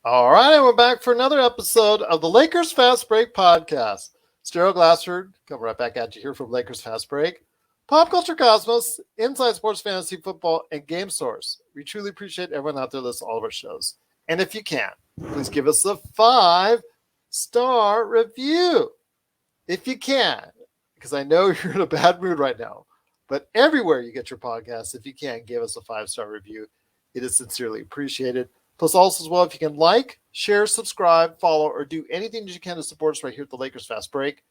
All right, and we're back for another episode of the Lakers Fast Break podcast. Stereo Glassford, coming right back at you here from Lakers Fast Break. Pop Culture Cosmos, Inside Sports Fantasy Football, and Game Source. We truly appreciate everyone out there listening to all of our shows. And if you can, please give us a 5-star review. If you can, because I know you're in a bad mood right now. But everywhere you get your podcasts, if you can, give us a 5-star review. It is sincerely appreciated. Plus, also as well, if you can like, share, subscribe, follow, or do anything that you can to support us right here at the Lakers Fast Break.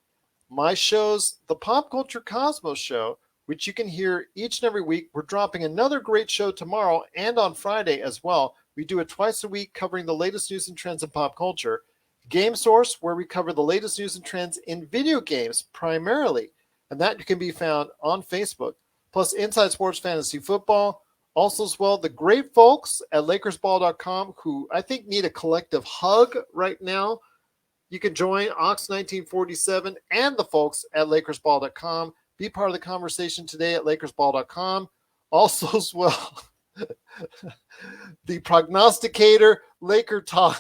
My shows, the Pop Culture Cosmos Show, which you can hear each and every week. We're dropping another great show tomorrow and on Friday as well. We do it twice a week covering the latest news and trends in pop culture. Game Source, where we cover the latest news and trends in video games primarily. And that can be found on Facebook. Plus, Inside Sports Fantasy Football. Also, as well, the great folks at LakersBall.com who I think need a collective hug right now. You can join Ox1947 and the folks at LakersBall.com. Be part of the conversation today at LakersBall.com. Also, as well, the prognosticator, Laker Tom.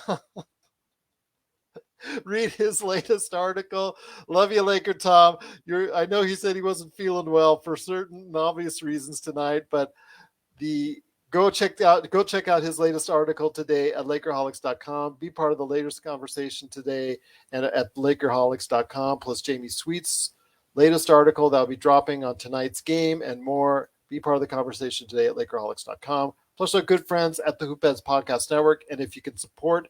Read his latest article. Love you, Laker Tom. I know he said he wasn't feeling well for certain obvious reasons tonight, but go check out his latest article today at Lakerholics.com. Be part of the latest conversation today and at Lakerholics.com. Plus Jamie Sweet's latest article that will be dropping on tonight's game and more. Be part of the conversation today at Lakerholics.com. Plus our good friends at the Hoopheads Podcast Network. And if you can support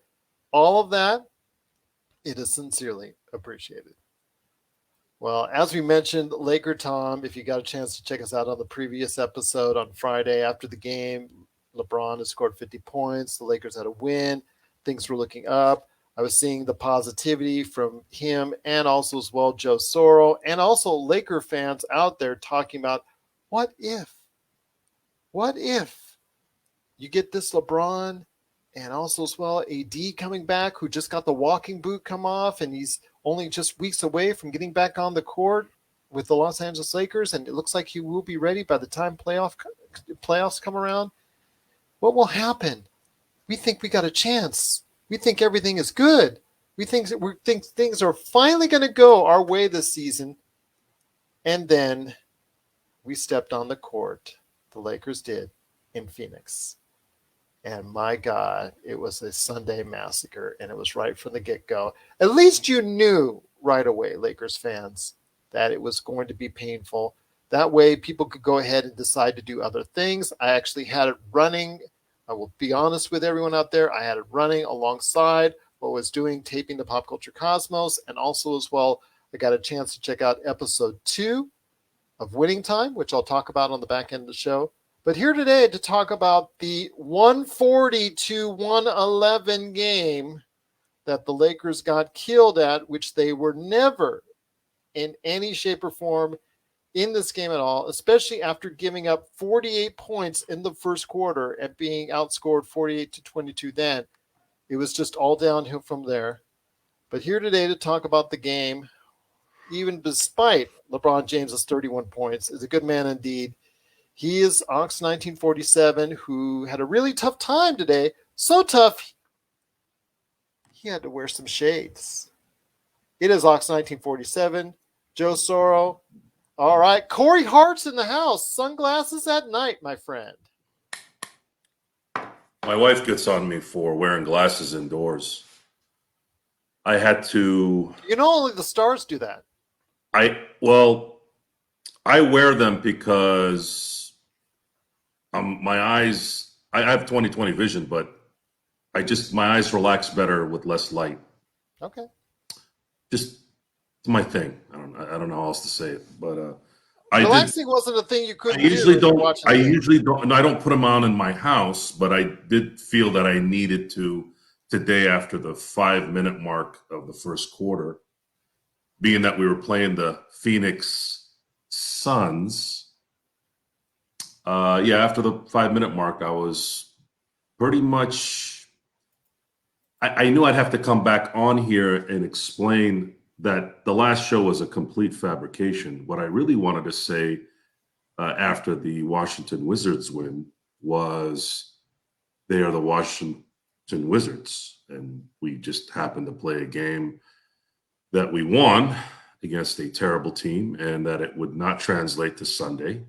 all of that, it is sincerely appreciated. Well, as we mentioned, Laker Tom, if you got a chance to check us out on the previous episode on Friday after the game, LeBron has scored 50 points. The Lakers had a win. Things were looking up. I was seeing the positivity from him and also as well Joe Soro and also Laker fans out there talking about what if you get this LeBron and also as well AD coming back who just got the walking boot come off and he's only just weeks away from getting back on the court with the Los Angeles Lakers, and it looks like he will be ready by the time playoffs come around. What will happen? We think we got a chance. We think everything is good. We think things are finally going to go our way this season. And then we stepped on the court. The Lakers did in Phoenix. And my God, it was a Sunday massacre, and it was right from the get-go. At least you knew right away, Lakers fans, that it was going to be painful. That way, people could go ahead and decide to do other things. I actually had it running. I will be honest with everyone out there. I had it running alongside what I was doing, taping the Pop Culture Cosmos, and also as well, I got a chance to check out episode 2 of Winning Time, which I'll talk about on the back end of the show. But here today to talk about the 140-111 game that the Lakers got killed at, which they were never in any shape or form in this game at all, especially after giving up 48 points in the first quarter and being outscored 48-22 then. It was just all downhill from there. But here today to talk about the game, even despite LeBron James's 31 points, is a good man indeed. He is Ox1947, who had a really tough time today. So tough, he had to wear some shades. It is Ox1947, Joe Soro. All right, Corey Hart's in the house. Sunglasses at night, my friend. My wife gets on me for wearing glasses indoors. I had to... You know, only the stars do that. I wear them because... my eyes, I have 20/20 vision, but my eyes relax better with less light. Okay. Just it's my thing. I don't know how else to say it, but relaxing wasn't a thing you couldn't do. I usually don't. I don't put them on in my house, but I did feel that I needed to today after the 5-minute mark of the first quarter, being that we were playing the Pheonix Suns. After the 5-minute mark, I was pretty much, I knew I'd have to come back on here and explain that the last show was a complete fabrication. What I really wanted to say after the Washington Wizards win was they are the Washington and Wizards. And we just happened to play a game that we won against a terrible team, and that it would not translate to Sunday,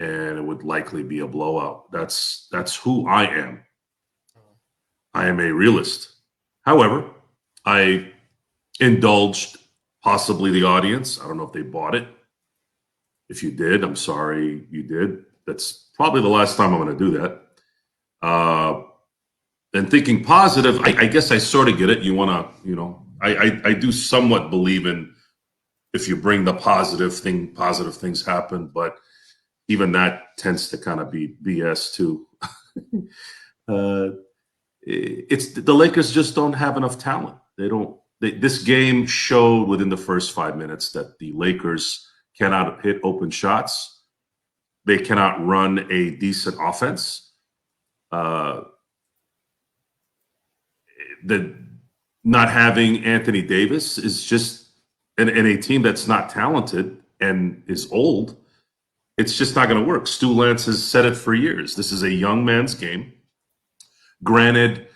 and it would likely be a blowout. That's who I am. I am a realist. However, I indulged possibly the audience. I don't know if they bought it. If you did, I'm sorry you did. That's probably the last time I'm going to do that. And thinking positive, I guess I sort of get it. You want to, I do somewhat believe in, if you bring the positive things happen. But even that tends to kind of be BS too. It's the Lakers just don't have enough talent. This game showed within the first 5 minutes that the Lakers cannot hit open shots. They cannot run a decent offense. The not having Anthony Davis is just in a team that's not talented and is old. It's just not going to work. Stu Lance has said it for years. This is a young man's game. Granted,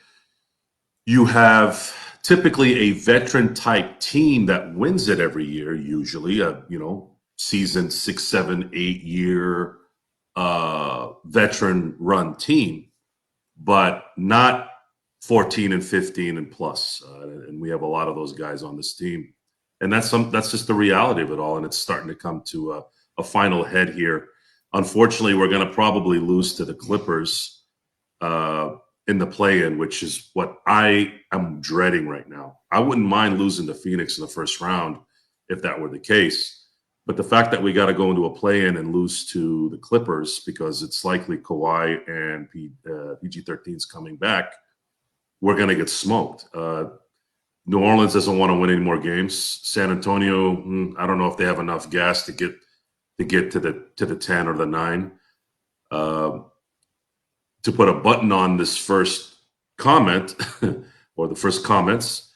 you have typically a veteran type team that wins it every year, usually a seasoned 6, 7, 8 year veteran run team, but not 14 and 15 and plus. And we have a lot of those guys on this team. And that's just the reality of it all. And it's starting to come to a final head here. Unfortunately, we're going to probably lose to the Clippers in the play-in, which is what I am dreading right now. I wouldn't mind losing to Phoenix in the first round if that were the case. But the fact that we got to go into a play-in and lose to the Clippers because it's likely Kawhi and PG-13's coming back, we're going to get smoked. New Orleans doesn't want to win any more games. San Antonio, I don't know if they have enough gas to get to the 10 or the 9. To put a button on this first comment or the first comments,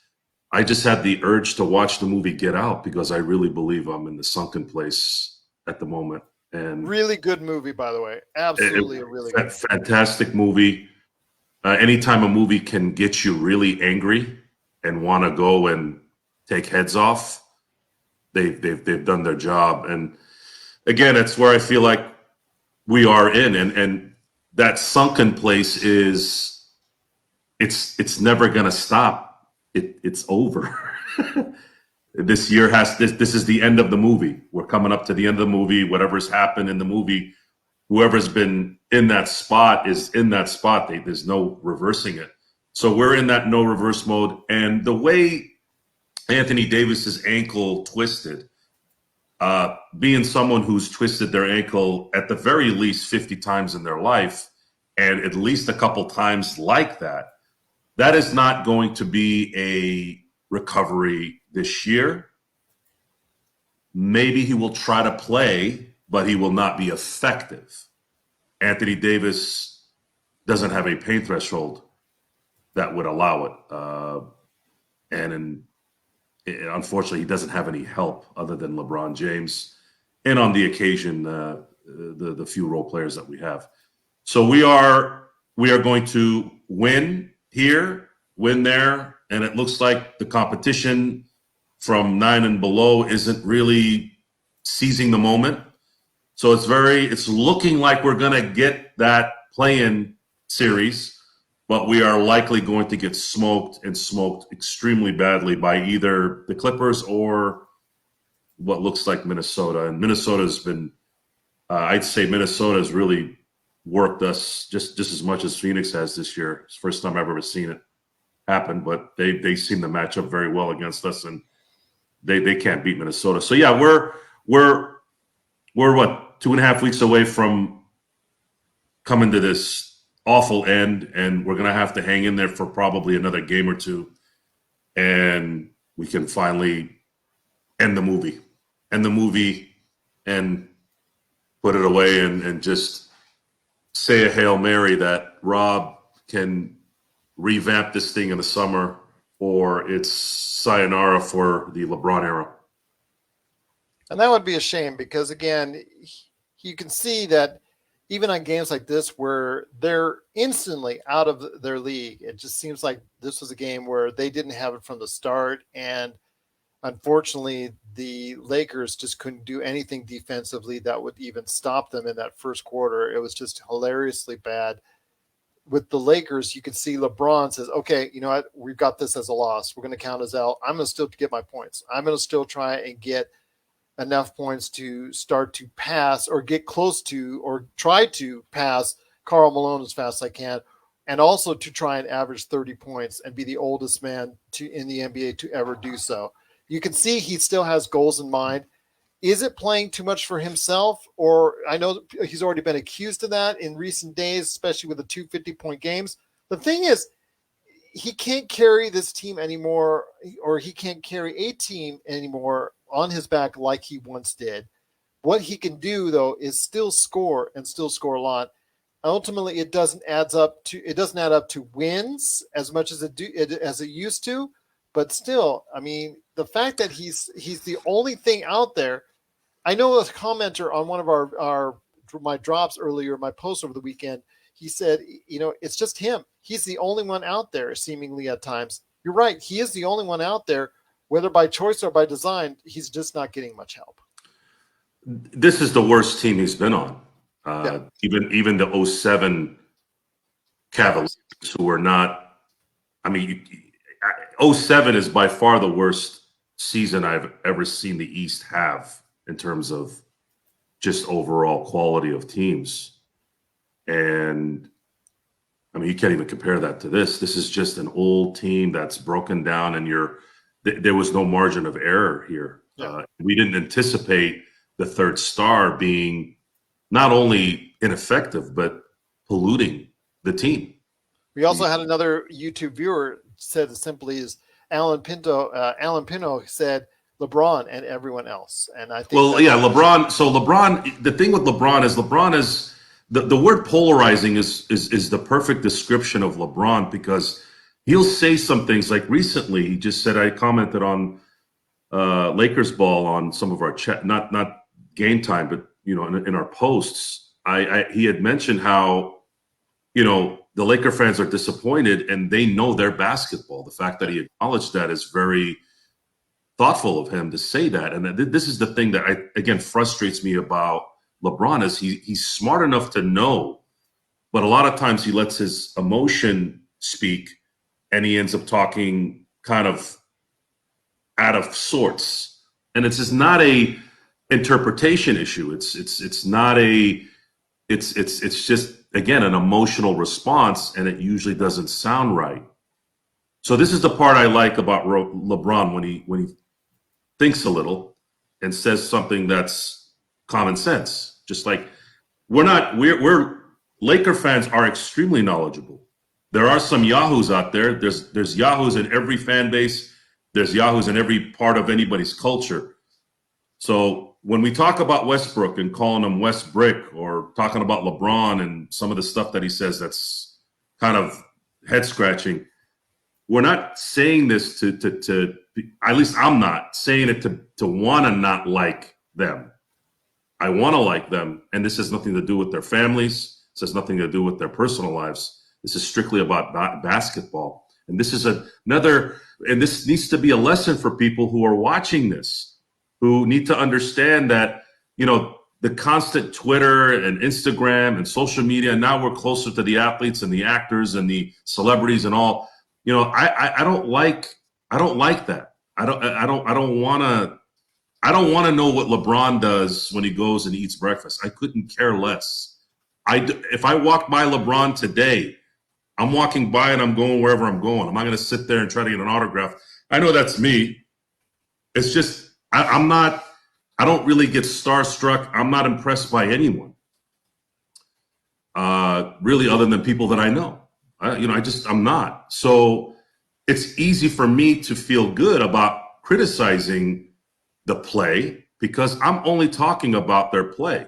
I just had the urge to watch the movie Get Out because I really believe I'm in the sunken place at the moment. And really good movie, by the way. Absolutely a really good fantastic movie. Anytime a movie can get you really angry and want to go and take heads off, they've done their job. And again, it's where I feel like we are in, and that sunken place is it's never going to stop. It's over. This year this is the end of the movie. We're coming up to the end of the movie. Whatever's happened in the movie, whoever's been in that spot is in that spot. There's no reversing it. So we're in that no reverse mode. And the way Anthony Davis's ankle twisted, being someone who's twisted their ankle at the very least 50 times in their life, and at least a couple times like that, that is not going to be a recovery this year. Maybe he will try to play, but he will not be effective. Anthony Davis doesn't have a pain threshold that would allow it. Unfortunately, he doesn't have any help other than LeBron James, and on the occasion, the few role players that we have. So we are going to win here, win there, and it looks like the competition from 9 and below isn't really seizing the moment. So it's looking like we're going to get that play-in series, but we are likely going to get smoked extremely badly by either the Clippers or what looks like Minnesota. And Minnesota's been, I'd say Minnesota's really worked us just as much as Phoenix has this year. It's the first time I've ever seen it happen, but they seem to match up very well against us, and they can't beat Minnesota. So yeah, we're what, 2.5 weeks away from coming to this awful end, and we're going to have to hang in there for probably another game or two, and we can finally end the movie and put it away and just say a Hail Mary that Rob can revamp this thing in the summer, or it's sayonara for the LeBron era. And that would be a shame because, again, you can see that even on games like this where they're instantly out of their league, it just seems like this was a game where they didn't have it from the start. And unfortunately, the Lakers just couldn't do anything defensively that would even stop them in that first quarter. It was just hilariously bad. With the Lakers, you can see LeBron says, okay, you know what? We've got this as a loss. We're going to count as L. I'm going to still get my points. I'm going to still try and get enough points to start to pass or get close to or try to pass Karl Malone as fast as I can, and also to try and average 30 points and be the oldest man in the NBA to ever do so. You can see he still has goals in mind. Is it playing too much for himself? Or I know he's already been accused of that in recent days, especially with the 250-point games. The thing is, he can't carry this team anymore, or he can't carry a team anymore on his back like he once did. What he can do, though, is still score and still score a lot. Ultimately, it doesn't add up to wins as much as it used to. But still, I mean, the fact that he's the only thing out there. I know a commenter on one of my drops earlier, my post over the weekend, he said, you know, it's just him. He's the only one out there, seemingly at times. You're right. He is the only one out there, whether by choice or by design. He's just not getting much help. This is the worst team he's been on. Yeah. Even the 07 Cavaliers, who are not, I mean, 07 is by far the worst season I've ever seen the East have in terms of just overall quality of teams. And I mean, you can't even compare that to this. This is just an old team that's broken down, and there was no margin of error here. Yeah. We didn't anticipate the third star being not only ineffective, but polluting the team. We also had another YouTube viewer said as simply as Alan Pinto said, LeBron and everyone else. And I think LeBron. So LeBron, the thing with LeBron is the word polarizing is the perfect description of LeBron, because he'll say some things like recently he just said, I commented on Lakers ball on some of our chat, not game time, but you know, in our posts, he had mentioned how, you know, the Laker fans are disappointed and they know their basketball. The fact that he acknowledged that is very thoughtful of him to say that. And this is the thing that again frustrates me about LeBron is he's smart enough to know, but a lot of times he lets his emotion speak and he ends up talking kind of out of sorts. And it's just not a interpretation issue. It's just, again, an emotional response, and it usually doesn't sound right. So this is the part I like about LeBron when he thinks a little and says something that's common sense. Just like we're Laker fans are extremely knowledgeable. There are some yahoos out there. There's yahoos in every fan base. There's yahoos in every part of anybody's culture. So when we talk about Westbrook and calling him West Brick, or talking about LeBron and some of the stuff that he says that's kind of head scratching, we're not saying this to at least I'm not saying it to want to not like them. I want to like them, and this has nothing to do with their families. This has nothing to do with their personal lives. This is strictly about basketball. And this is and this needs to be a lesson for people who are watching this, who need to understand that, you know, the constant Twitter and Instagram and social media, now we're closer to the athletes and the actors and the celebrities and all. You know, I don't like that. I don't want to know what LeBron does when he goes and eats breakfast. I couldn't care less. If I walk by LeBron today, I'm walking by and I'm going wherever I'm going. I'm not going to sit there and try to get an autograph. I know that's me. It's just I don't really get starstruck. I'm not impressed by anyone, really, other than people that I know. I'm not. So it's easy for me to feel good about criticizing the play because I'm only talking about their play.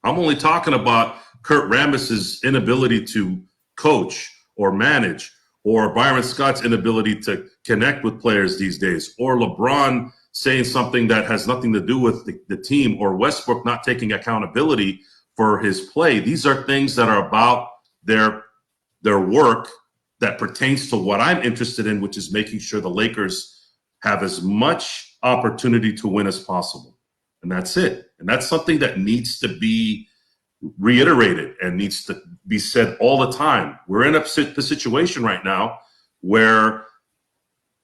I'm only talking about Kurt Rambis's inability to coach or manage, or Byron Scott's inability to connect with players these days, or LeBron saying something that has nothing to do with the team, or Westbrook not taking accountability for his play. These are things that are about their work that pertains to what I'm interested in, which is making sure the Lakers have as much opportunity to win as possible. And that's it. And that's something that needs to be reiterated and needs to be said all the time. We're in the situation right now where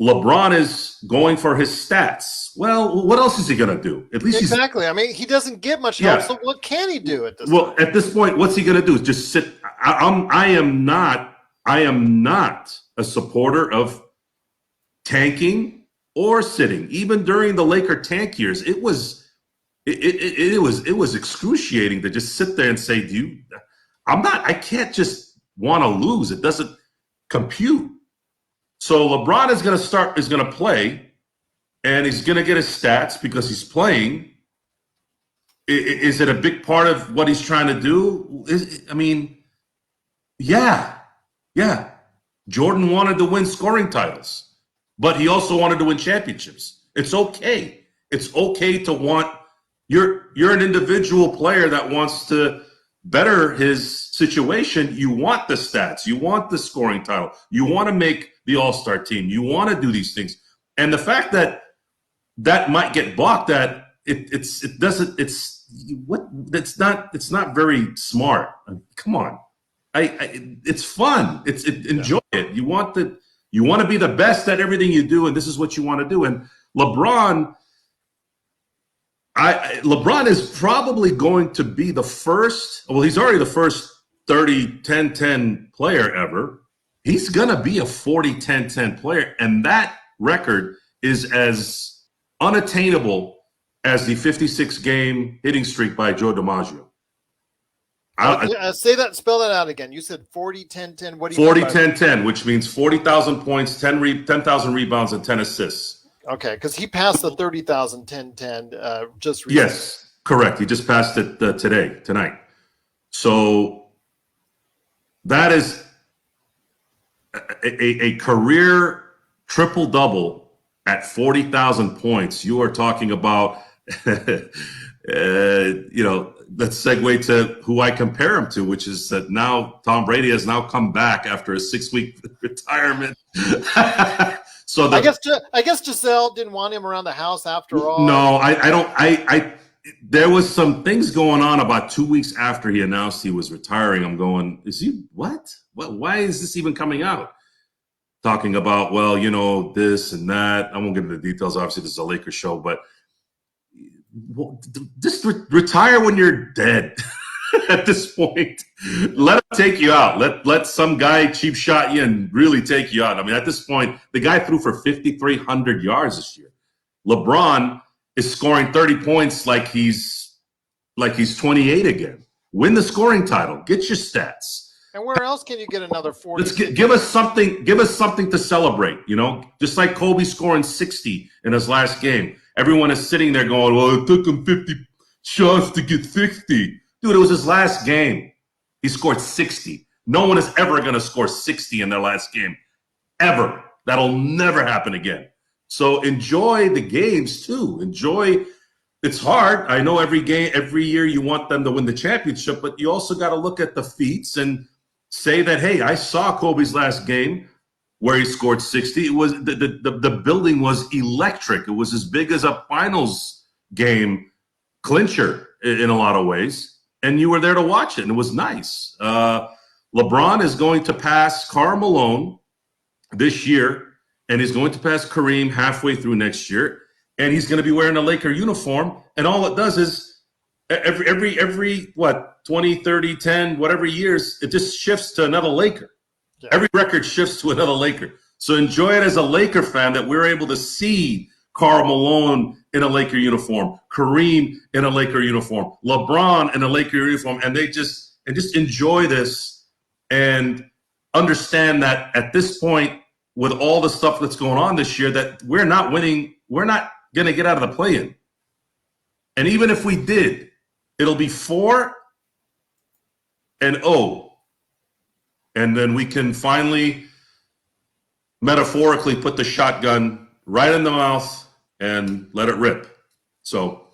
LeBron is going for his stats. Well, what else is he going to do? At least exactly. I mean, he doesn't get much help. So what can he do at this point? At this point, what's he going to do? Is just sit. I am not a supporter of tanking or sitting. Even during the Laker tank years, it was excruciating to just sit there and say, I can't just want to lose. It doesn't compute. So LeBron is going to play, and he's going to get his stats because he's playing. Is it a big part of what he's trying to do? Yeah. Jordan wanted to win scoring titles, but he also wanted to win championships. It's okay. It's okay to want. You're an individual player that wants to better his situation. You want the stats. You want the scoring title. You want to make the All-Star team. You want to do these things. And the fact that might get balked at, it's not very smart. Come on. It's fun. Enjoy it. You want to be the best at everything you do, and this is what you want to do. And LeBron is probably going to be the first. Well, he's already the first 30-10-10 player ever. He's going to be a 40-10-10 player, and that record is as unattainable as the 56-game hitting streak by Joe DiMaggio. Say that, spell that out again. You said 40-10-10. What do you 40-10-10, which means 40,000 points, 10,000 rebounds, and 10 assists. Okay, because he passed the 30,000 10-10 just recently. Yes, correct. He just passed it tonight. So that is a career triple-double at 40,000 points. You are talking about, let's segue to who I compare him to, which is that now Tom Brady has now come back after a 6-week retirement. So I guess Giselle didn't want him around the house after all. No, I don't. There was some things going on about 2 weeks after he announced he was retiring. I'm going, is he what? Why is this even coming out? Talking about, this and that. I won't get into the details. Obviously, this is a Lakers show, but just retire when you're dead. At this point, let him take you out. Let some guy cheap shot you and really take you out. I mean, at this point, the guy threw for 5,300 yards this year. LeBron is scoring 30 points like he's 28 again. Win the scoring title. Get your stats. And where else can you get another 40? Give us something. Give us something to celebrate. Just like Kobe scoring 60 in his last game. Everyone is sitting there going, "Well, it took him 50 shots to get 60." Dude, it was his last game. He scored 60. No one is ever going to score 60 in their last game. Ever. That'll never happen again. So enjoy the games, too. It's hard. I know every year you want them to win the championship, but you also got to look at the feats and say that, hey, I saw Kobe's last game where he scored 60. It was the building was electric. It was as big as a finals game clincher in a lot of ways. And you were there to watch it, and it was nice. LeBron is going to pass Karl Malone this year, and he's going to pass Kareem halfway through next year, and he's going to be wearing a Laker uniform. And all it does is every 20, 30, 10, whatever years, it just shifts to another Laker. Yeah. Every record shifts to another Laker. So enjoy it as a Laker fan that we're able to see Karl Malone in a Laker uniform, Kareem in a Laker uniform, LeBron in a Laker uniform, and just enjoy this and understand that at this point, with all the stuff that's going on this year, that we're not winning, we're not going to get out of the play-in. And even if we did, it'll be 4-0. And then we can finally metaphorically put the shotgun right in the mouth and let it rip. So,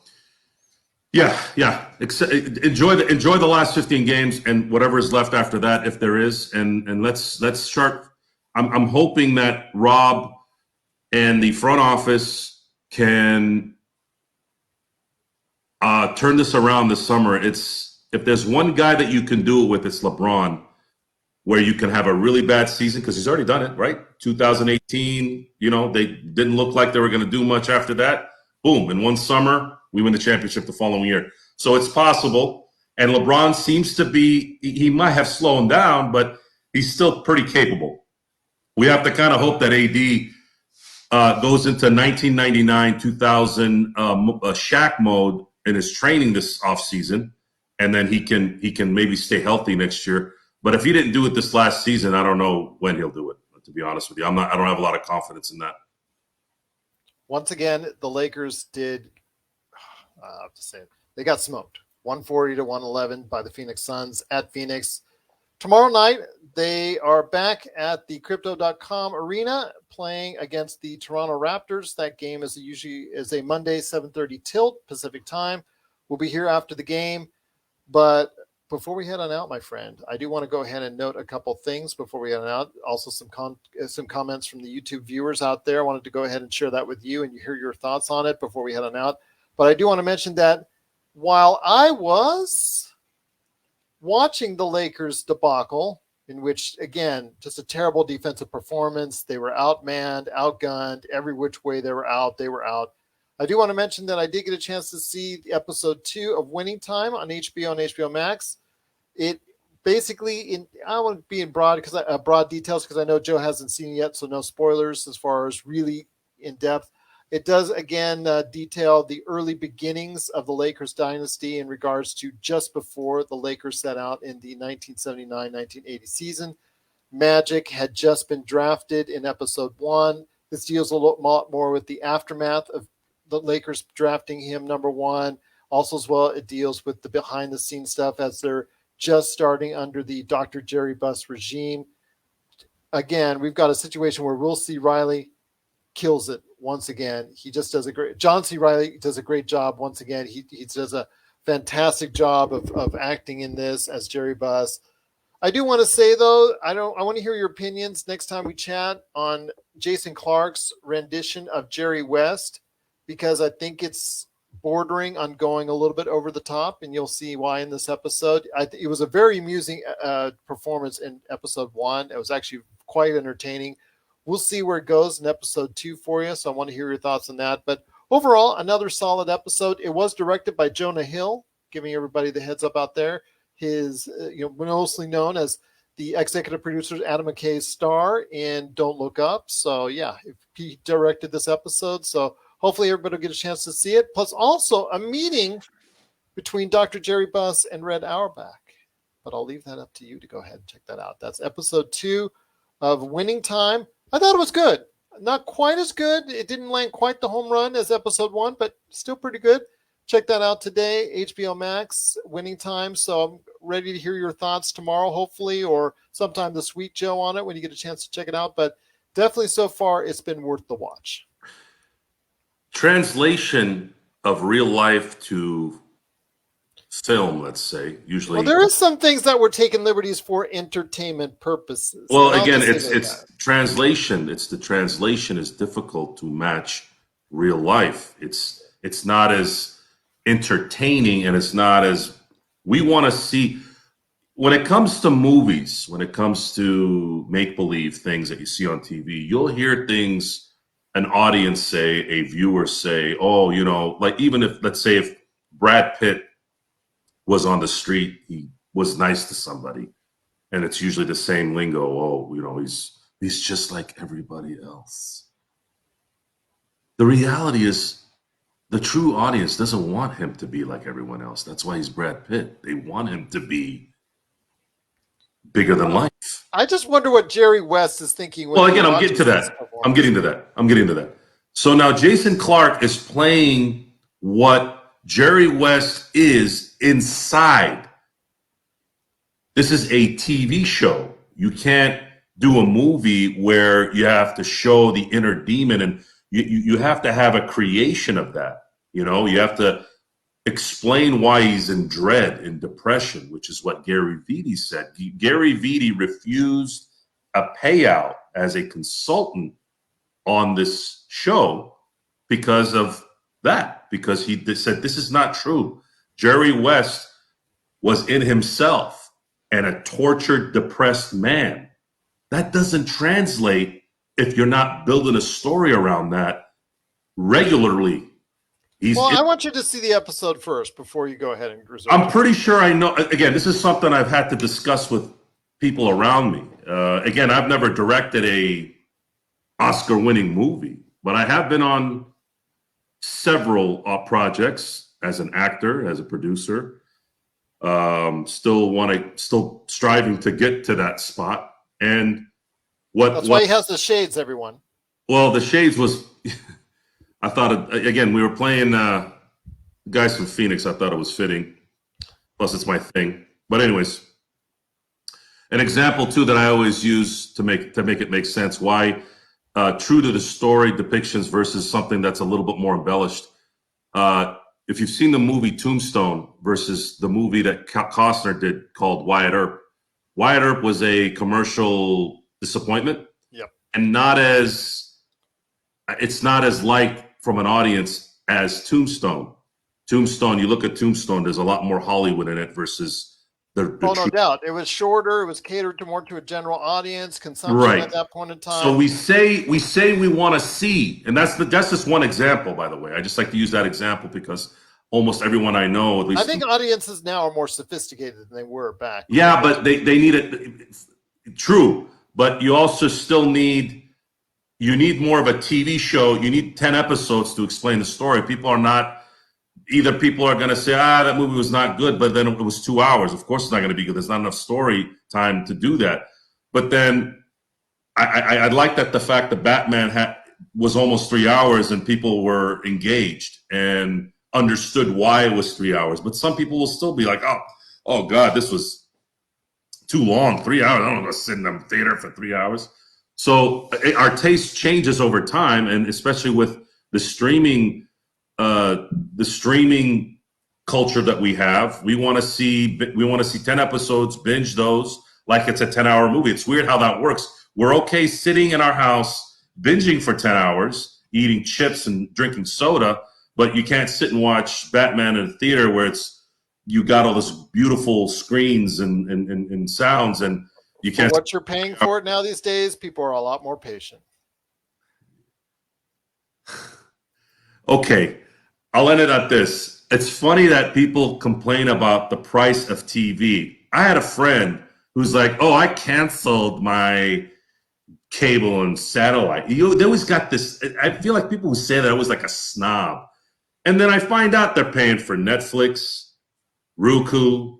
Yeah. Enjoy the last 15 games and whatever is left after that, if there is, and let's start. I'm hoping that Rob and the front office can turn this around this summer. If there's one guy that you can do it with, it's LeBron, where you can have a really bad season because he's already done it, right? 2018, they didn't look like they were going to do much after that. Boom, in one summer, we win the championship the following year. So it's possible. And LeBron seems to be, he might have slowed down, but he's still pretty capable. We have to kind of hope that AD goes into 1999, 2000 Shaq mode in his training this offseason, and then he can maybe stay healthy next year. But if he didn't do it this last season, I don't know when he'll do it, to be honest with you. I don't have a lot of confidence in that. Once again, the Lakers did, I have to say it, they got smoked. 140-111 by the Pheonix Suns at Phoenix. Tomorrow night, they are back at the Crypto.com arena playing against the Toronto Raptors. That game is a Monday, 7:30 tilt Pacific time. We'll be here after the game. But before we head on out, my friend, I do want to go ahead and note a couple things before we head on out. Also, some comments from the YouTube viewers out there. I wanted to go ahead and share that with you and you hear your thoughts on it before we head on out. But I do want to mention that while I was watching the Lakers debacle, in which, again, just a terrible defensive performance, they were outmanned, outgunned, every which way they were out. I do want to mention that I did get a chance to see the episode 2 of Winning Time on HBO and HBO Max. It basically, I don't want to be in broad details because I know Joe hasn't seen it yet, so no spoilers as far as really in depth. It does, again, detail the early beginnings of the Lakers dynasty in regards to just before the Lakers set out in the 1979-1980 season. Magic had just been drafted in episode 1. This deals a lot more with the aftermath of the Lakers drafting him number 1. Also, as well, it deals with the behind-the-scenes stuff as they're just starting under the Dr. Jerry Buss regime. Again, we've got a situation where Will C. Riley kills it once again. He just does John C. Riley does a great job once again. He does a fantastic job of acting in this as Jerry Buss. I do want to say, though, I want to hear your opinions next time we chat on Jason Clark's rendition of Jerry West, because I think it's bordering on going a little bit over the top, and you'll see why in this episode. It was a very amusing performance in episode 1. It was actually quite entertaining. We'll see where it goes in episode 2 for you, so I want to hear your thoughts on that. But overall, another solid episode. It was directed by Jonah Hill, giving everybody the heads up out there. His, mostly known as the executive producer, Adam McKay's star in Don't Look Up. So, yeah, he directed this episode. So hopefully everybody will get a chance to see it. Plus also a meeting between Dr. Jerry Buss and Red Auerbach. But I'll leave that up to you to go ahead and check that out. That's episode 2 of Winning Time. I thought it was good. Not quite as good. It didn't land quite the home run as episode 1, but still pretty good. Check that out today, HBO Max, Winning Time. So I'm ready to hear your thoughts tomorrow, hopefully, or sometime this week, Joe, on it when you get a chance to check it out. But definitely so far, it's been worth the watch. Translation of real life to film, let's say, usually. Well, there is some things that we're taking liberties for entertainment purposes. Well, again, it's translation. It's the translation is difficult to match real life. It's not as entertaining, and it's not as we want to see. When it comes to movies, when it comes to make-believe things that you see on TV, you'll hear things an audience say, a viewer say, oh, like even if, let's say if Brad Pitt was on the street, he was nice to somebody, and it's usually the same lingo. Oh, he's just like everybody else. The reality is the true audience doesn't want him to be like everyone else. That's why he's Brad Pitt. They want him to be bigger than life. I just wonder what Jerry West is thinking. Well, again, I'm getting to that. So now Jason Clark is playing what Jerry West is inside. This is a TV show. You can't do a movie where you have to show the inner demon, and you have to have a creation of that. You have to. explain why he's in dread and depression, which is what Gary Vitae said. Gary Vitae refused a payout as a consultant on this show because of that, because he said this is not true. Jerry West was in himself and a tortured, depressed man. That doesn't translate if you're not building a story around that regularly. I want you to see the episode first before you go ahead and reserve. I'm pretty sure I know. Again, this is something I've had to discuss with people around me. Again, I've never directed a Oscar-winning movie, but I have been on several projects as an actor, as a producer. Still striving to get to that spot. And that's why he has the shades, everyone. Well, the shades was. I thought, again, we were playing guys from Phoenix. I thought it was fitting. Plus, it's my thing. But anyways, an example, too, that I always use to make it make sense. Why true to the story depictions versus something that's a little bit more embellished. If you've seen the movie Tombstone versus the movie that Costner did called Wyatt Earp, Wyatt Earp was a commercial disappointment. Yep. And it's not as liked from an audience as Tombstone. Tombstone, you look at Tombstone, there's a lot more Hollywood in it versus the no doubt. It was shorter. It was catered to more to a general audience consumption right at that point in time. So we say we want to see, and that's just one example, by the way. I just like to use that example because almost everyone I know, at least I think audiences now are more sophisticated than they were back. Yeah, but they need it. True, but you also still need more of a TV show. You need 10 episodes to explain the story. People are going to say, that movie was not good, but then it was 2 hours. Of course it's not going to be good. There's not enough story time to do that. But then I like that the fact that Batman was almost 3 hours and people were engaged and understood why it was 3 hours. But some people will still be like, oh God, this was too long, 3 hours. I don't want to sit in the theater for 3 hours. So our taste changes over time, and especially with the streaming culture that we have, we want to see 10 episodes, binge those like it's a 10-hour movie. It's weird how that works. We're okay sitting in our house binging for 10 hours, eating chips and drinking soda, but you can't sit and watch Batman in a theater where you got all this beautiful screens and sounds, and you can't. For what you're paying for it now these days, people are a lot more patient. Okay, I'll end it at this. It's funny that people complain about the price of TV. I had a friend who's like, I canceled my cable and satellite. They always got this. I feel like people who say that always like a snob. And then I find out they're paying for Netflix, Roku,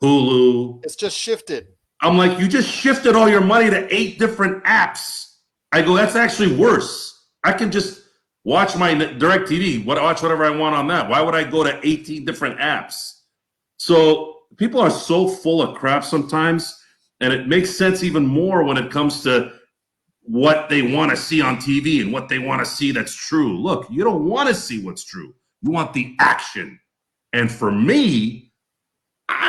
Hulu. It's just shifted. I'm like, you just shifted all your money to 8 different apps. I go, that's actually worse. I can just watch my DirecTV, watch whatever I want on that. Why would I go to 18 different apps? So people are so full of crap sometimes, and it makes sense even more when it comes to what they want to see on TV and what they want to see that's true. Look, you don't want to see what's true. You want the action. And for me,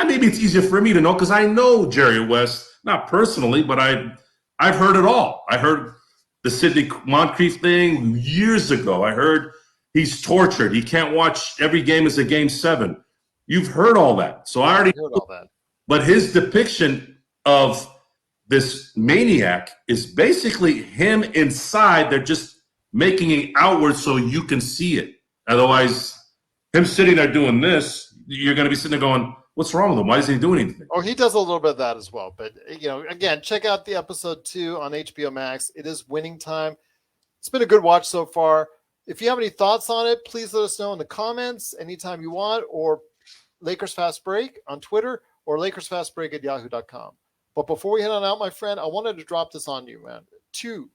maybe it's easier for me to know because I know Jerry West, not personally, but I've heard it all. I heard the Sidney Moncrief thing years ago. I heard he's tortured. He can't watch every game as a game 7. You've heard all that. So I already heard all that. But his depiction of this maniac is basically him inside. They're just making it outward so you can see it. Otherwise, him sitting there doing this, you're going to be sitting there going, what's wrong with him? Why isn't he doing anything? He does a little bit of that as well. But, again, check out the episode 2 on HBO Max. It is winning time. It's been a good watch so far. If you have any thoughts on it, please let us know in the comments anytime you want, or Lakers Fast Break on Twitter, or LakersFastBreak@yahoo.com. But before we head on out, my friend, I wanted to drop this on you, man. Two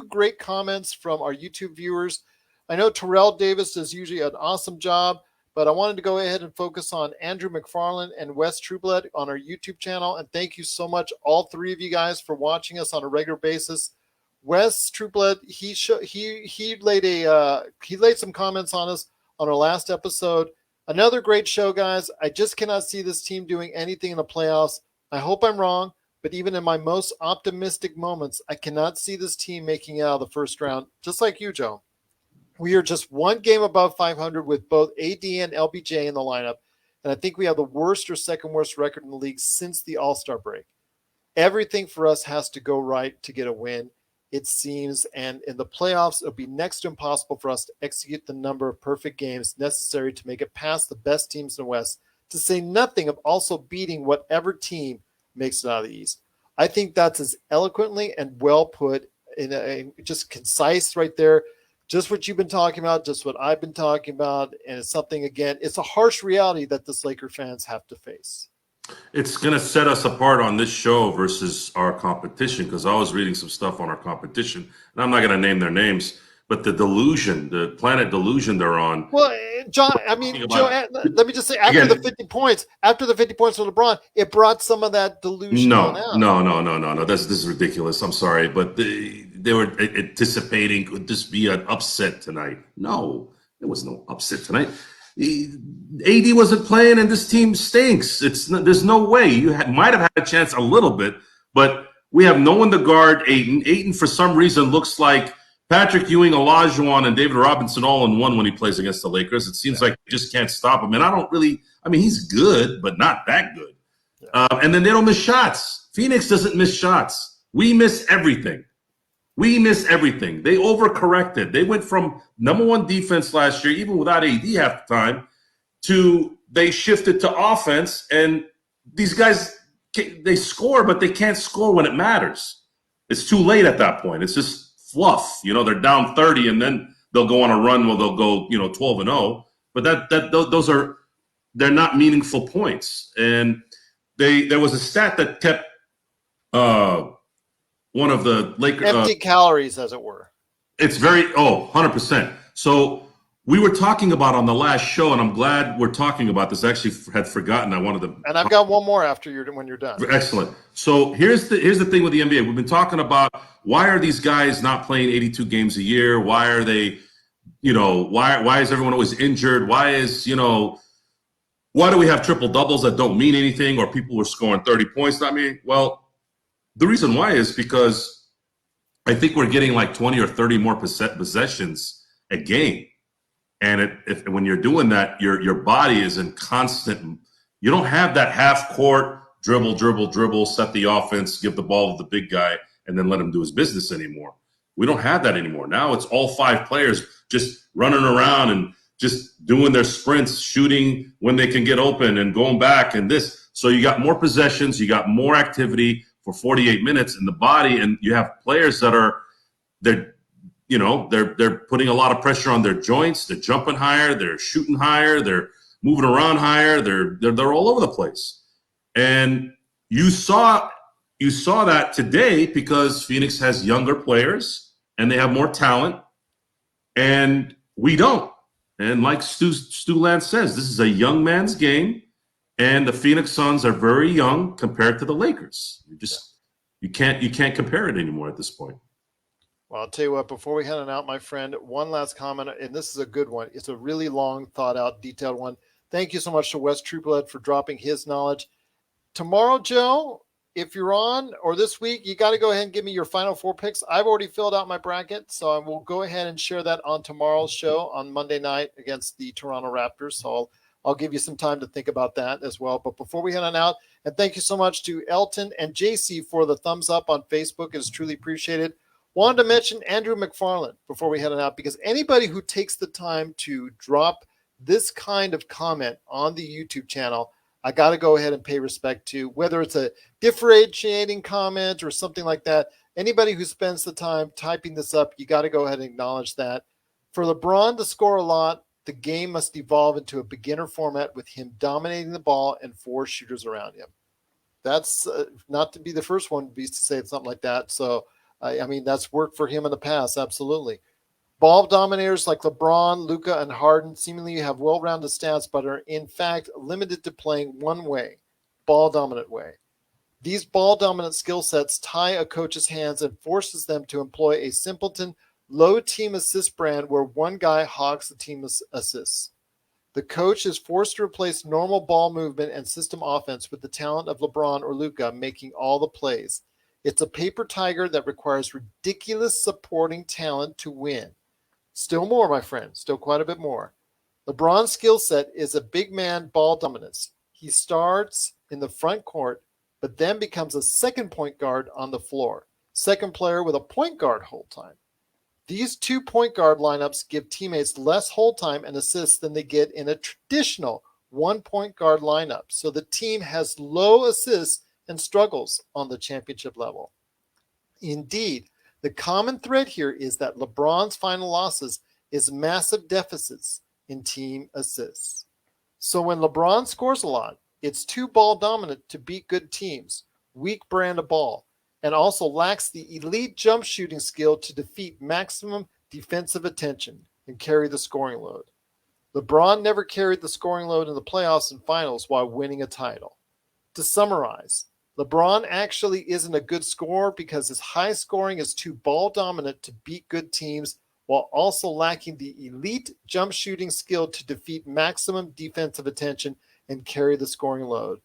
great comments from our YouTube viewers. I know Terrell Davis does usually an awesome job, but I wanted to go ahead and focus on Andrew McFarland and Wes Trueblood on our YouTube channel. And thank you so much, all 3 of you guys, for watching us on a regular basis. Wes Trueblood, he laid some comments on us on our last episode. Another great show, guys. I just cannot see this team doing anything in the playoffs. I hope I'm wrong, but even in my most optimistic moments, I cannot see this team making it out of the first round, just like you, Joe. We are just one game above 500 with both AD and LBJ in the lineup, and I think we have the worst or second worst record in the league since the All-Star break. Everything for us has to go right to get a win, it seems, and in the playoffs, it'll be next to impossible for us to execute the number of perfect games necessary to make it past the best teams in the West, to say nothing of also beating whatever team makes it out of the East. I think that's as eloquently and well put, just concise right there. Just what you've been talking about, just what I've been talking about, and it's something, again, it's a harsh reality that this Laker fans have to face. It's going to set us apart on this show versus our competition, because I was reading some stuff on our competition, and I'm not going to name their names, but the delusion, the planet delusion they're on. Well, John, I mean, Joe, let me just say, after the 50 points for LeBron, it brought some of that delusion on out. No. This is ridiculous. I'm sorry, but they were anticipating, could this be an upset tonight? No, there was no upset tonight. AD wasn't playing, and this team stinks. There's no way. You might have had a chance a little bit, but we have no one to guard Ayton. Ayton, for some reason, looks like Patrick Ewing, Olajuwon, and David Robinson all in one when he plays against the Lakers. It seems like you just can't stop him. And he's good, but not that good. And then they don't miss shots. Phoenix doesn't miss shots. We miss everything. They overcorrected. They went from number one defense last year, even without AD half the time, to they shifted to offense. And these guys, they score, but they can't score when it matters. It's too late at that point. It's just fluff. They're down 30, and then they'll go on a run where they'll go, 12-0. But they're not meaningful points. And there was a stat that kept one of the Lakers empty calories, as it were. It's 100%. So we were talking about on the last show, and I'm glad we're talking about this. I actually had forgotten. I wanted to, and I've got one more when you're done. Excellent. So here's the thing with the NBA. We've been talking about, why are these guys not playing 82 games a year? Why are they, why is everyone always injured? Why do we have triple doubles that don't mean anything, or people who are scoring 30 points not mean? Well, the reason why is because I think we're getting like 20 or 30 more possessions a game. And when you're doing that, your body is in constant. You don't have that half court dribble, set the offense, give the ball to the big guy, and then let him do his business anymore. We don't have that anymore. Now it's all five players just running around and just doing their sprints, shooting when they can get open and going back and this. So you got more possessions, you got more activity for 48 minutes in the body, and you have players that they're putting a lot of pressure on their joints. They're jumping higher, they're shooting higher, they're moving around higher, they're all over the place. And you saw that today because Phoenix has younger players and they have more talent, and we don't. And like Stu Lance says, this is a young man's game. And the Phoenix Suns are very young compared to the Lakers. You can't compare it anymore at this point. Well, I'll tell you what, before we head on out, my friend, one last comment, and this is a good one. It's a really long, thought-out, detailed one. Thank you so much to Wes Trueblood for dropping his knowledge. Tomorrow, Joe, if you're on, or this week, you got to go ahead and give me your final four picks. I've already filled out my bracket, so I will go ahead and share that on tomorrow's show on Monday night against the Toronto Raptors. So I'll give you some time to think about that as well. But before we head on out, and thank you so much to Elton and JC for the thumbs up on Facebook. It is truly appreciated. Wanted to mention Andrew McFarland before we head on out, because anybody who takes the time to drop this kind of comment on the YouTube channel, I got to go ahead and pay respect to, whether it's a differentiating comment or something like that. Anybody who spends the time typing this up, you got to go ahead and acknowledge that. For LeBron to score a lot, the game must evolve into a beginner format with him dominating the ball and four shooters around him. That's not to be the first one to say something like that. So, that's worked for him in the past, absolutely. Ball dominators like LeBron, Luka, and Harden seemingly have well-rounded stats, but are in fact limited to playing one way, ball-dominant way. These ball-dominant skill sets tie a coach's hands and forces them to employ a simpleton, low team assist brand where one guy hogs the team assists. The coach is forced to replace normal ball movement and system offense with the talent of LeBron or Luka making all the plays. It's a paper tiger that requires ridiculous supporting talent to win. Still more, my friend, still quite a bit more. LeBron's skill set is a big man ball dominance. He starts in the front court, but then becomes a second point guard on the floor. Second player with a point guard hold time. These 2 point guard lineups give teammates less hold time and assists than they get in a traditional 1 point guard lineup. So the team has low assists and struggles on the championship level. Indeed, the common thread here is that LeBron's final losses is massive deficits in team assists. So when LeBron scores a lot, it's too ball dominant to beat good teams, weak brand of ball, and also lacks the elite jump shooting skill to defeat maximum defensive attention and carry the scoring load. LeBron never carried the scoring load in the playoffs and finals while winning a title. To summarize, LeBron actually isn't a good scorer because his high scoring is too ball dominant to beat good teams while also lacking the elite jump shooting skill to defeat maximum defensive attention and carry the scoring load.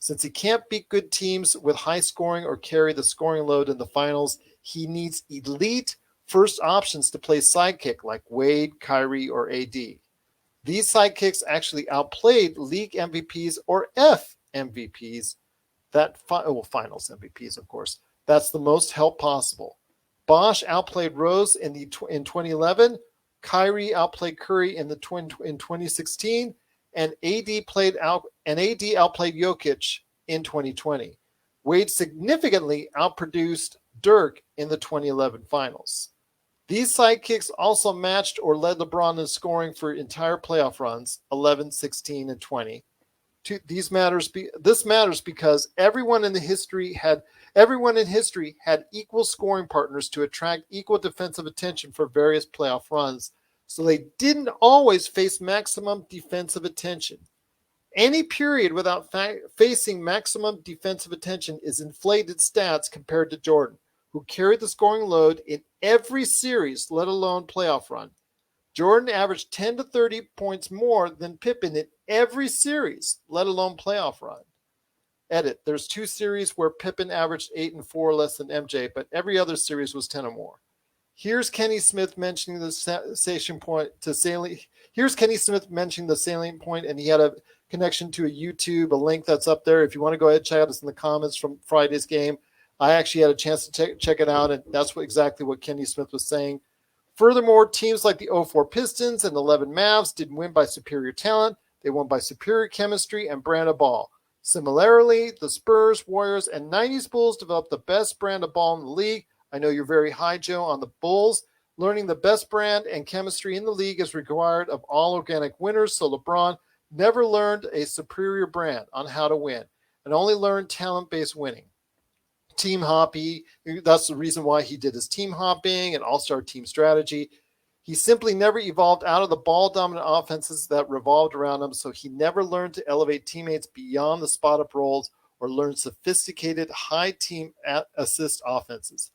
Since he can't beat good teams with high scoring or carry the scoring load in the finals, he needs elite first options to play sidekick like Wade, Kyrie, or AD. These sidekicks actually outplayed league MVPs or FMVPs, finals MVPs, of course. That's the most help possible. Bosh outplayed Rose in 2011. Kyrie outplayed Curry in 2016. And AD outplayed Jokic in 2020. Wade significantly outproduced Dirk in the 2011 finals. These sidekicks also matched or led LeBron in scoring for entire playoff runs, 11, 16, and 20. This matters because everyone in history had equal scoring partners to attract equal defensive attention for various playoff runs. So they didn't always face maximum defensive attention. Any period without facing maximum defensive attention is inflated stats compared to Jordan, who carried the scoring load in every series, let alone playoff run. Jordan averaged 10 to 30 points more than Pippen in every series, let alone playoff run. Edit, there's 2 series where Pippen averaged 8 and 4 less than MJ, but every other series was 10 or more. Here's Kenny Smith mentioning the salient point, and he had a connection to a YouTube, a link that's up there. If you want to go ahead and check out, it's in the comments from Friday's game. I actually had a chance to check it out, and that's exactly what Kenny Smith was saying. Furthermore, teams like the 04 Pistons and 11 Mavs didn't win by superior talent. They won by superior chemistry and brand of ball. Similarly, the Spurs, Warriors, and 90s Bulls developed the best brand of ball in the league. I know you're very high, Joe, on the Bulls. Learning the best brand and chemistry in the league is required of all organic winners, so LeBron never learned a superior brand on how to win and only learned talent-based winning. Team hoppy, that's the reason why he did his team hopping and all-star team strategy. He simply never evolved out of the ball-dominant offenses that revolved around him, so he never learned to elevate teammates beyond the spot-up roles or learn sophisticated high team assist offenses.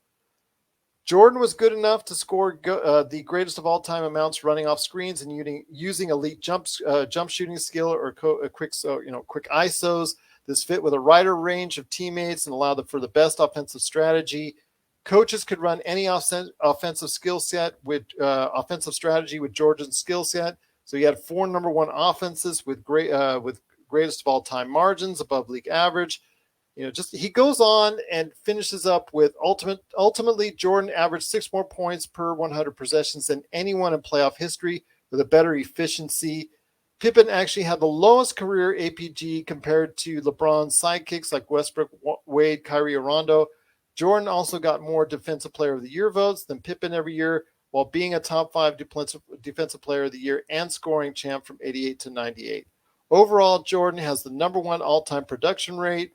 Jordan was good enough to score the greatest of all time amounts running off screens and using elite jump shooting skill or quick ISOs. This fit with a wider range of teammates and allowed for the best offensive strategy. Coaches could run any offensive skill set with offensive strategy with Jordan's skill set. So he had 4 number 1 offenses with greatest of all time margins above league average. He goes on and finishes up with ultimately Jordan averaged 6 more points per 100 possessions than anyone in playoff history with a better efficiency. Pippen actually had the lowest career APG compared to LeBron's sidekicks like Westbrook, Wade, Kyrie, or Rondo. Jordan also got more Defensive Player of the Year votes than Pippen every year, while being a top 5 Defensive Player of the Year and scoring champ from 88 to 98. Overall, Jordan has the number 1 all-time production rate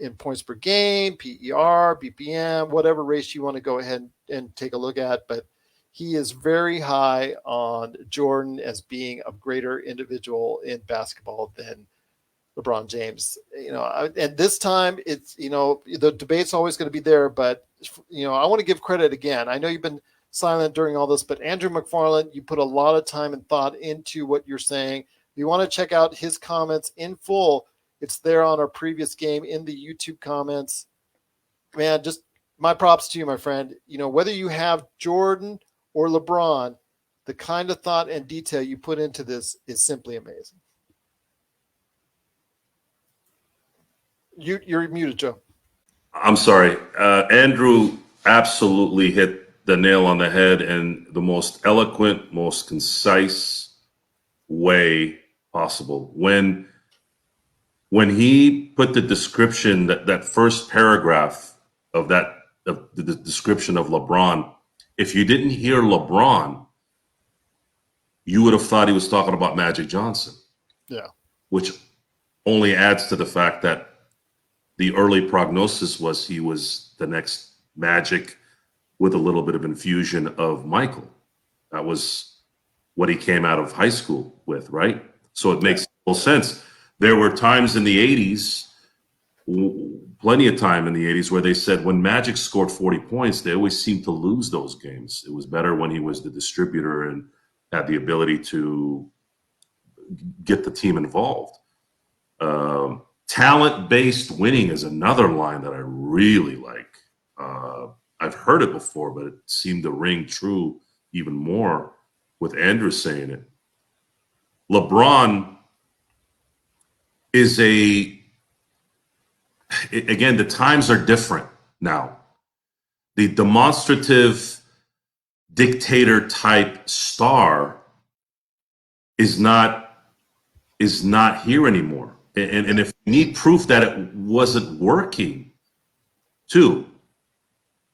in points per game, PER, BPM, whatever race you want to go ahead and take a look at. But he is very high on Jordan as being a greater individual in basketball than LeBron James. And this time it's, the debate's always going to be there, but I want to give credit again. I know you've been silent during all this, but Andrew McFarland, you put a lot of time and thought into what you're saying. you want to check out his comments in full, it's there on our previous game in the YouTube comments. Man, just my props to you, my friend. Whether you have Jordan or LeBron, the kind of thought and detail you put into this is simply amazing. You're muted, Joe. I'm sorry. Andrew absolutely hit the nail on the head in the most eloquent, most concise way possible. When he put the description, that first paragraph of the description of LeBron, if you didn't hear LeBron, you would have thought he was talking about Magic Johnson. Yeah. Which only adds to the fact that the early prognosis was he was the next Magic with a little bit of infusion of Michael. That was what he came out of high school with, right? So it makes full sense. There were times in the 80s, plenty of time in the 80s, where they said when Magic scored 40 points, they always seemed to lose those games. It was better when he was the distributor and had the ability to get the team involved. Talent-based winning is another line that I really like. I've heard it before, but it seemed to ring true even more with Andrew saying it. LeBron is again, the times are different now. The demonstrative dictator type star is not here anymore. And if you need proof that it wasn't working, too,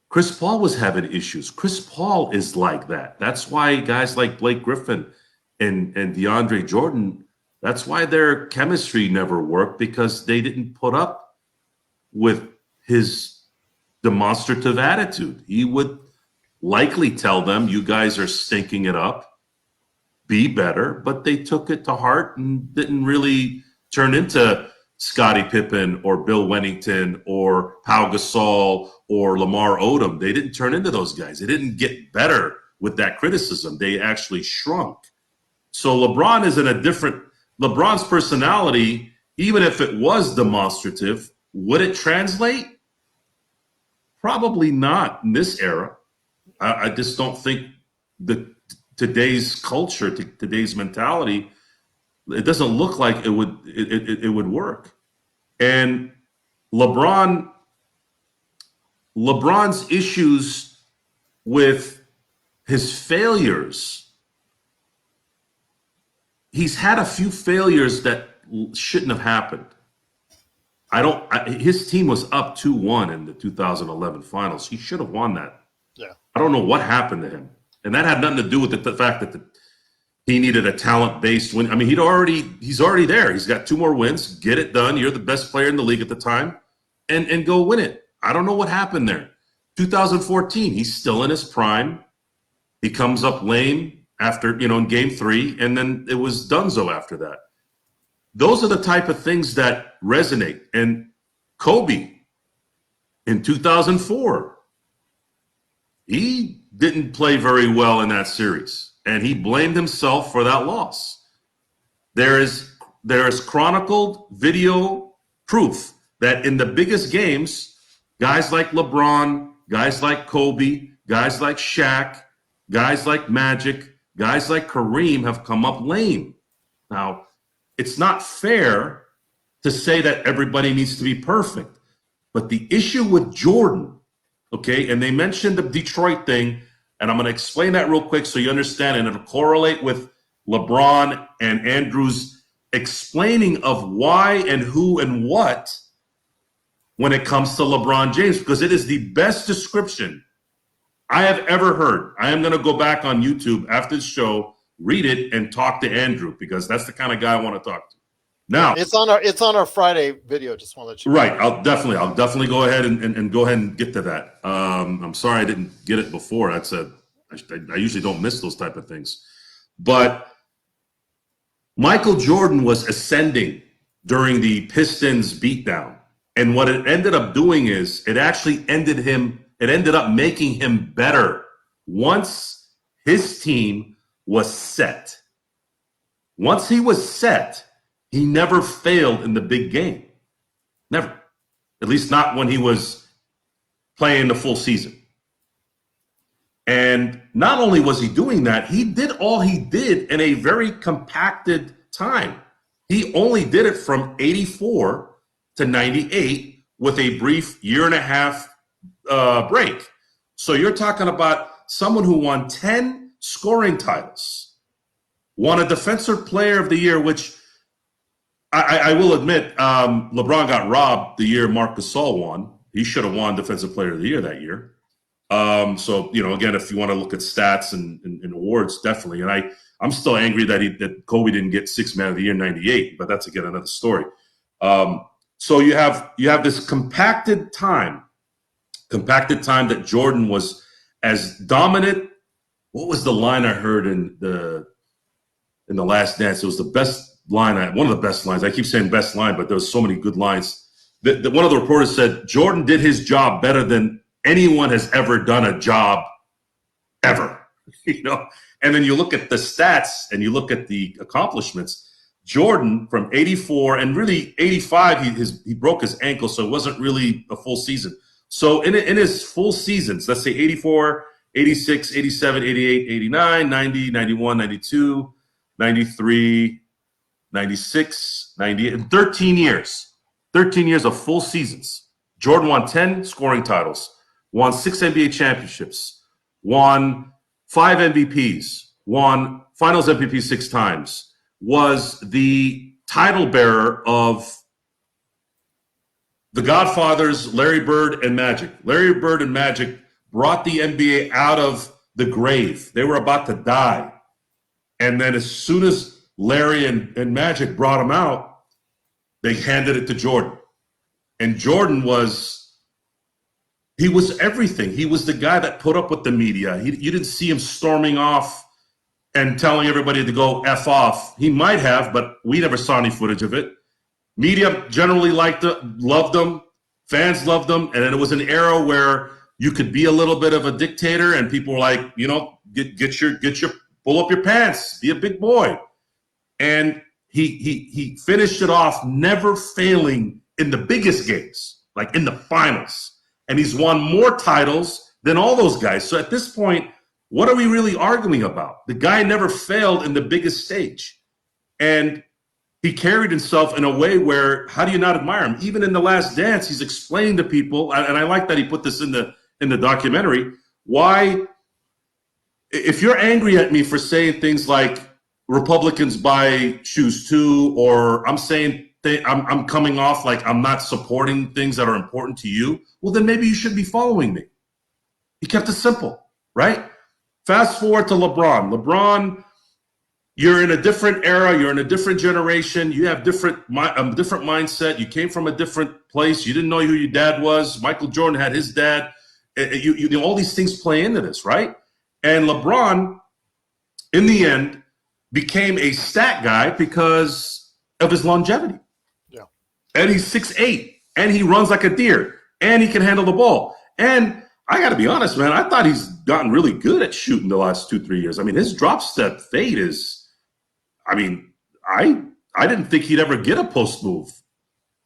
Chris Paul was having issues. Chris Paul is like that. That's why guys like Blake Griffin and DeAndre Jordan, that's why their chemistry never worked, because they didn't put up with his demonstrative attitude. He would likely tell them, you guys are stinking it up, be better, but they took it to heart and didn't really turn into Scottie Pippen or Bill Wennington or Pau Gasol or Lamar Odom. They didn't turn into those guys. They didn't get better with that criticism. They actually shrunk. So LeBron is in a different – LeBron's personality, even if it was demonstrative, would it translate? Probably not in this era. I just don't think that today's culture, today's mentality, it doesn't look like it would work. And LeBron's issues with his failures, he's had a few failures that shouldn't have happened. His team was up 2-1 in the 2011 finals. He should have won that. Yeah. I don't know what happened to him. And that had nothing to do with the fact that he needed a talent-based win. I mean, he's already there. He's got 2 more wins. Get it done. You're the best player in the league at the time, and go win it. I don't know what happened there. 2014, he's still in his prime. He comes up lame after, in game 3, and then it was donezo after that. Those are the type of things that resonate. And Kobe in 2004, he didn't play very well in that series, and he blamed himself for that loss. There is chronicled video proof that in the biggest games, guys like LeBron, guys like Kobe, guys like Shaq, guys like Magic, guys like Kareem have come up lame. Now, it's not fair to say that everybody needs to be perfect, but the issue with Jordan, okay, and they mentioned the Detroit thing, and I'm going to explain that real quick so you understand, and it'll correlate with LeBron and Andrew's explaining of why and who and what when it comes to LeBron James, because it is the best description I have ever heard. I am going to go back on YouTube after the show, read it, and talk to Andrew, because that's the kind of guy I want to talk to. Now, it's on our Friday video. Just want to let you know. Right. I'll definitely go ahead and go ahead and get to that. I'm sorry I didn't get it before. I usually don't miss those type of things. But Michael Jordan was ascending during the Pistons beatdown. And what it ended up doing is it ended up making him better once his team was set. Once he was set, he never failed in the big game. Never. At least not when he was playing the full season. And not only was he doing that, he did all he did in a very compacted time. He only did it from 84 to 98 with a brief year and a half break. So you're talking about someone who won 10 scoring titles, won a Defensive Player of the Year, which I will admit, LeBron got robbed the year Marc Gasol won. He should have won Defensive Player of the Year that year. So, again, if you want to look at stats and awards, definitely. And I'm still angry that Kobe didn't get Sixth Man of the Year in 98, but that's, again, another story. So you have this compacted time that Jordan was as dominant. What was the line I heard in the Last Dance? It was the best line, one of the best lines. I keep saying best line, but there's so many good lines. One of the reporters said Jordan did his job better than anyone has ever done a job ever. And then you look at the stats and you look at the accomplishments. Jordan from 84 and really 85, he broke his ankle, so it wasn't really a full season. So in his full seasons, let's say 84, 86, 87, 88, 89, 90, 91, 92, 93, 96, 98, and 13 years. 13 years of full seasons. Jordan won 10 scoring titles, won 6 NBA championships, won 5 MVPs, won Finals MVP 6 times, was the title bearer of the Godfathers, Larry Bird and Magic. Larry Bird and Magic brought the NBA out of the grave. They were about to die. And then as soon as Larry and Magic brought him out, they handed it to Jordan. And Jordan was everything. He was the guy that put up with the media. You didn't see him storming off and telling everybody to go F off. He might have, but we never saw any footage of it. Media generally loved him. Fans loved him. And it was an era where you could be a little bit of a dictator and people were like, get your pull up your pants, be a big boy. And he finished it off, never failing in the biggest games, like in the finals. And he's won more titles than all those guys. So at this point, what are we really arguing about? The guy never failed in the biggest stage. And he carried himself in a way where, how do you not admire him? Even in The Last Dance, he's explaining to people, and I like that he put this in the documentary, why, if you're angry at me for saying things like Republicans buy shoes too, or I'm saying I'm coming off like I'm not supporting things that are important to you, well, then maybe you should be following me. He kept it simple, right? Fast forward to LeBron. LeBron, you're in a different era. You're in a different generation. You have different mindset. You came from a different place. You didn't know who your dad was. Michael Jordan had his dad. All these things play into this, right? And LeBron, in the end, became a stat guy because of his longevity. Yeah. And he's 6'8", and he runs like a deer, and he can handle the ball. And I got to be honest, man, I thought he's gotten really good at shooting the last 2-3 years. I mean, his drop step fade is, I didn't think he'd ever get a post move.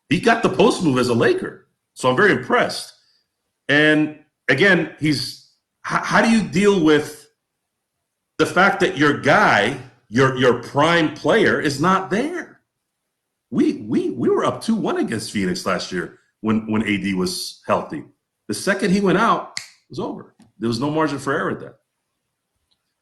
He got the post move as a Laker. So I'm very impressed. And again, how do you deal with the fact that your guy, your prime player, is not there? We were up 2-1 against Pheonix last year when AD was healthy. The second he went out, it was over. There was no margin for error at that.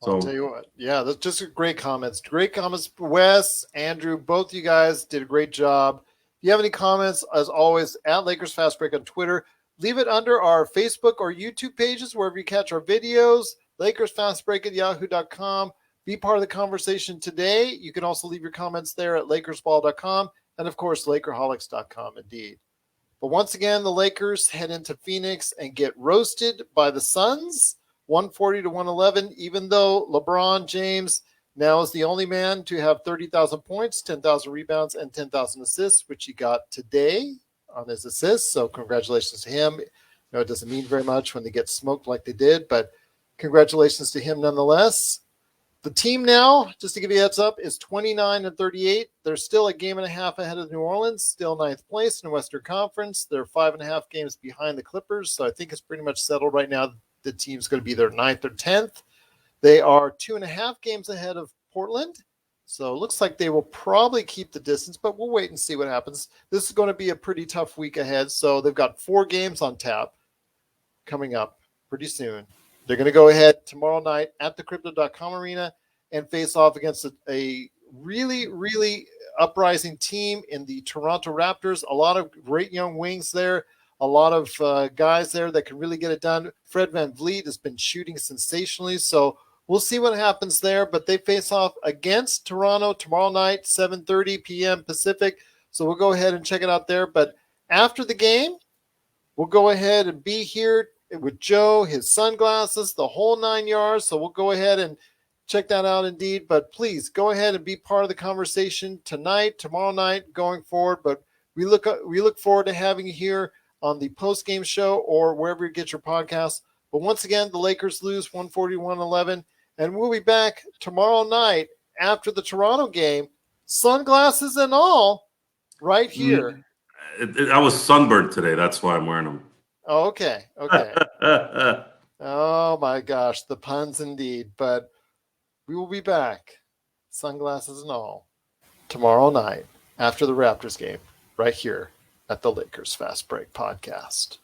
So I'll tell you what. Yeah, that's just great comments. Great comments. Wes, Andrew, both of you guys did a great job. If you have any comments, as always, at Lakers Fast Break on Twitter, leave it under our Facebook or YouTube pages, wherever you catch our videos. LakersFastBreak@yahoo.com. Be part of the conversation today. You can also leave your comments there at LakersBall.com and, of course, Lakerholics.com indeed. But once again, the Lakers head into Phoenix and get roasted by the Suns, 140-111, even though LeBron James now is the only man to have 30,000 points, 10,000 rebounds, and 10,000 assists, which he got today on his assists. So congratulations to him. It doesn't mean very much when they get smoked like they did, but congratulations to him nonetheless. The team now, just to give you a heads up, is 29-38. They're still a game and a half ahead of New Orleans, still ninth place in the Western Conference. They're 5.5 games behind the Clippers, so I think it's pretty much settled right now. The team's going to be their 9th or 10th. They are 2.5 games ahead of Portland, so it looks like they will probably keep the distance, but we'll wait and see what happens. This is going to be a pretty tough week ahead, so they've got 4 games on tap coming up pretty soon. They're going to go ahead tomorrow night at the Crypto.com Arena and face off against a really, really uprising team in the Toronto Raptors. A lot of great young wings there, a lot of guys there that can really get it done. Fred VanVleet has been shooting sensationally, so we'll see what happens there. But they face off against Toronto tomorrow night, 7:30 p.m. Pacific. So we'll go ahead and check it out there. But after the game, we'll go ahead and be here with Joe, his sunglasses, the whole 9 yards. So we'll go ahead and check that out indeed. But please go ahead and be part of the conversation tonight, tomorrow night, going forward. But we look forward to having you here on the post-game show or wherever you get your podcasts. But once again, the Lakers lose 141-11. And we'll be back tomorrow night after the Toronto game, sunglasses and all, right here. I was sunburned today. That's why I'm wearing them. Oh, okay. Oh, my gosh. The puns indeed. But we will be back, sunglasses and all, tomorrow night after the Raptors game, right here at the Lakers Fast Break Podcast.